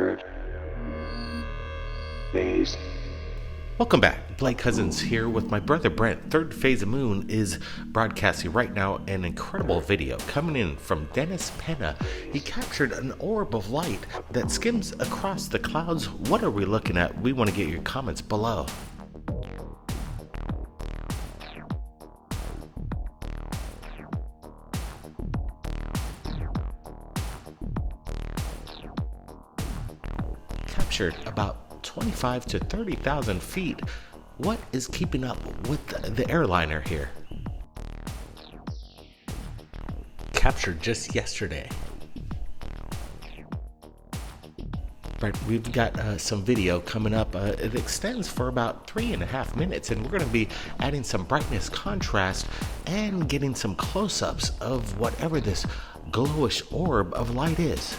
Third phase. Welcome back. Blake Cousins here with my brother Brent. Third Phase of Moon is broadcasting right now an incredible video coming in from Dennis Penna. He captured an orb of light that skims across the clouds. What are we looking at? We want to get your comments below. Captured about 25 to 30,000 feet. What is keeping up with the airliner here? Captured just yesterday. Right, we've got some video coming up. It extends for about 3.5 minutes, and we're going to be adding some brightness, contrast, and getting some close-ups of whatever this glowish orb of light is.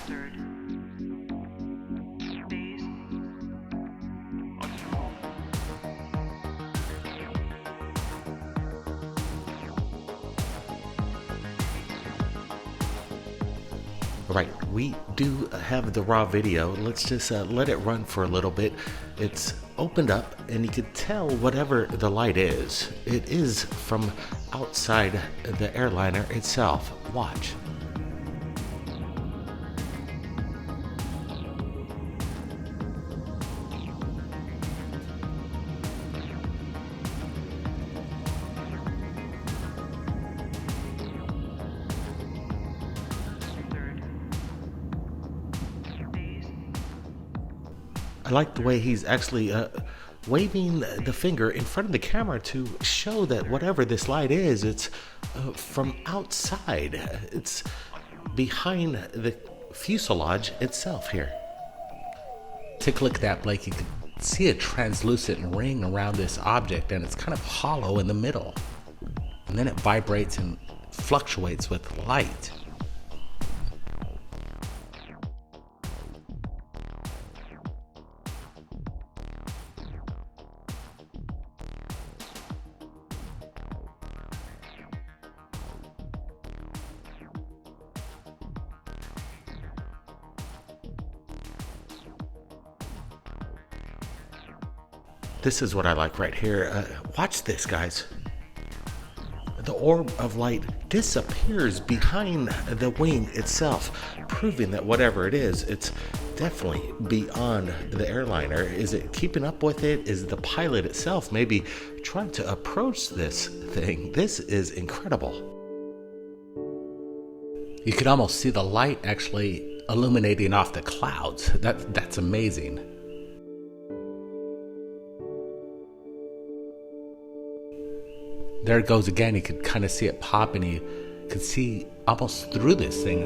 Right, we do have the raw video. Let's just let it run for a little bit. It's opened up and you can tell whatever the light is, it is from outside the airliner itself. Watch. I like the way he's actually waving the finger in front of the camera to show that whatever this light is, it's from outside. It's behind the fuselage itself here. Take a look at that, Blake. You can see a translucent ring around this object, and it's kind of hollow in the middle. And then it vibrates and fluctuates with light. This is what I like right here. Watch this, guys. The orb of light disappears behind the wing itself, proving that whatever it is, it's definitely beyond the airliner. Is it keeping up with it? Is the pilot itself maybe trying to approach this thing? This is incredible. You could almost see the light actually illuminating off the clouds. That's amazing. There it goes again. You could kind of see it pop, and you could see almost through this thing.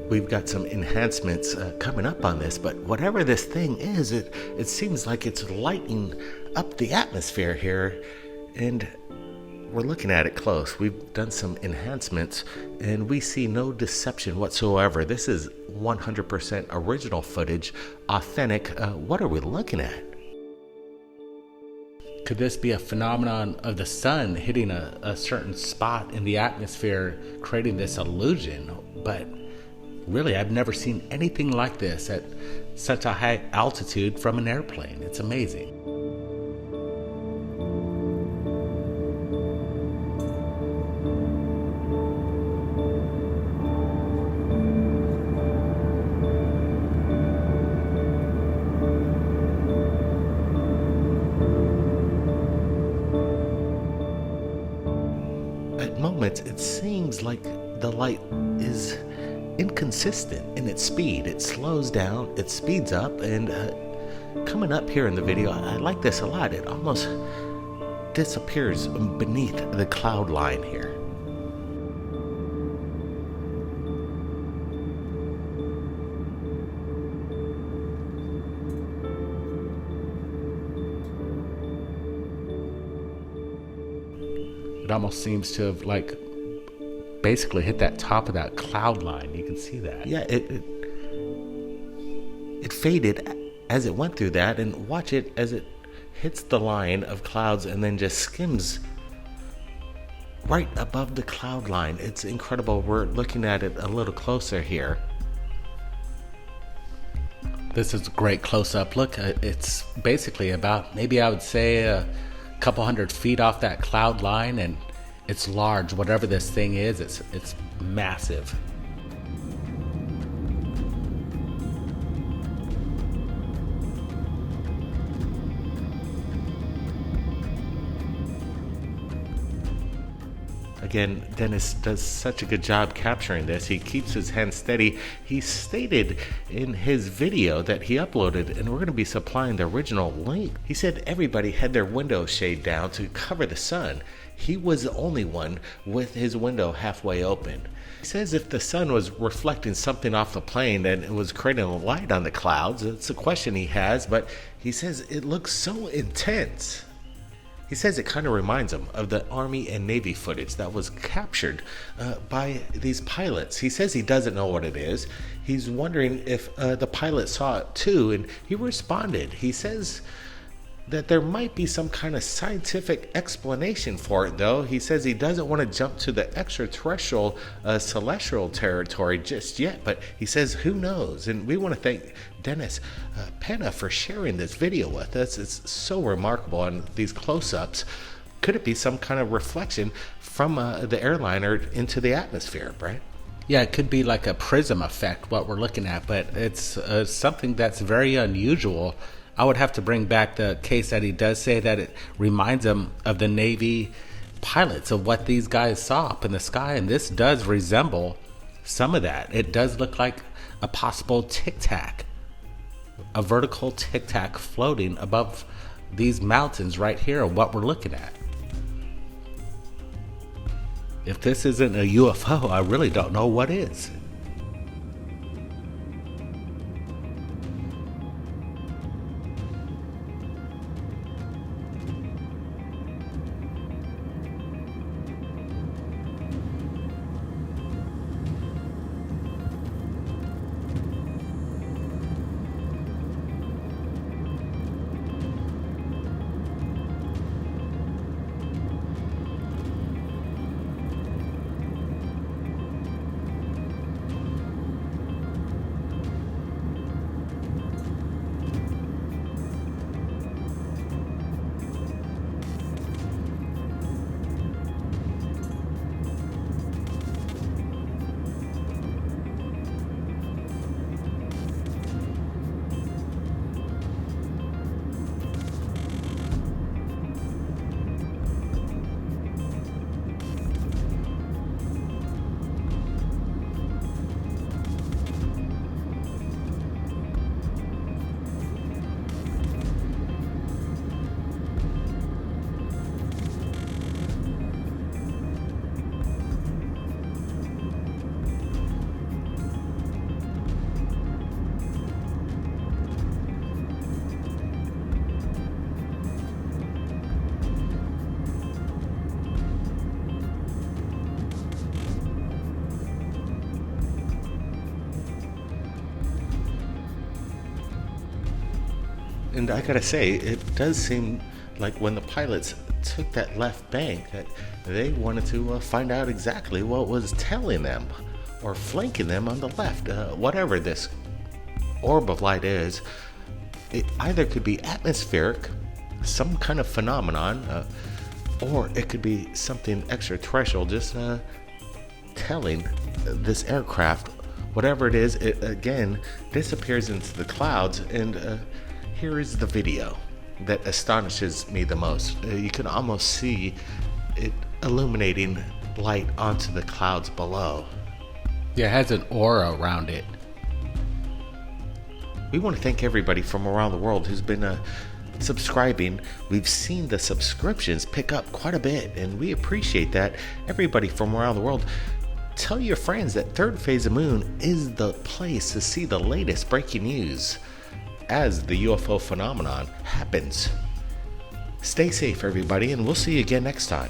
We've got some enhancements coming up on this, but whatever this thing is, it seems like it's lighting up the atmosphere here, and we're looking at it close. We've done some enhancements and we see no deception whatsoever. This is 100% original footage, authentic. What are we looking at? Could this be a phenomenon of the sun hitting a certain spot in the atmosphere, creating this illusion? But really, I've never seen anything like this at such a high altitude from an airplane. It's amazing. At moments, it seems like the light is inconsistent in its speed. It slows down, it speeds up, and coming up here in the video, I like this a lot. It almost disappears beneath the cloud line here. It almost seems to have basically hit that top of that cloud line. You can see that. Yeah, it faded as it went through that, and watch it as it hits the line of clouds and then just skims right above the cloud line. It's incredible. We're looking at it a little closer here. This is a great close-up look. It's basically about, maybe I would say, a couple 100 feet off that cloud line, and it's large. Whatever this thing is, it's massive. Again, Dennis does such a good job capturing this. He keeps his hand steady. He stated in his video that he uploaded, and we're going to be supplying the original link. He said everybody had their window shade down to cover the sun. He was the only one with his window halfway open. He says if the sun was reflecting something off the plane and it was creating a light on the clouds, it's a question he has, but he says it looks so intense. He says it kind of reminds him of the Army and Navy footage that was captured by these pilots. He says he doesn't know what it is. He's wondering if the pilot saw it too, and he responded. He says that there might be some kind of scientific explanation for it, though. He says he doesn't want to jump to the extraterrestrial celestial territory just yet, but he says who knows. And we want to thank Dennis Penna for sharing this video with us. It's so remarkable on these close-ups. Could it be some kind of reflection from the airliner into the atmosphere, Brett? Yeah, it could be like a prism effect, what we're looking at, but it's something that's very unusual. I would have to bring back the case that he does say that it reminds him of the Navy pilots, of what these guys saw up in the sky, and this does resemble some of that. It does look like a possible tic-tac, a vertical tic-tac floating above these mountains right here, what we're looking at. If this isn't a UFO, I really don't know what is. And I gotta say, it does seem like when the pilots took that left bank that they wanted to find out exactly what was tailing them or flanking them on the left. Whatever this orb of light is, it either could be atmospheric, some kind of phenomenon, or it could be something extraterrestrial just telling this aircraft, whatever it is, it again disappears into the clouds. And here is the video that astonishes me the most. You can almost see it illuminating light onto the clouds below. Yeah, it has an aura around it. We want to thank everybody from around the world who's been subscribing. We've seen the subscriptions pick up quite a bit, and we appreciate that. Everybody from around the world, tell your friends that Third Phase of Moon is the place to see the latest breaking news as the UFO phenomenon happens. Stay safe, everybody, and we'll see you again next time.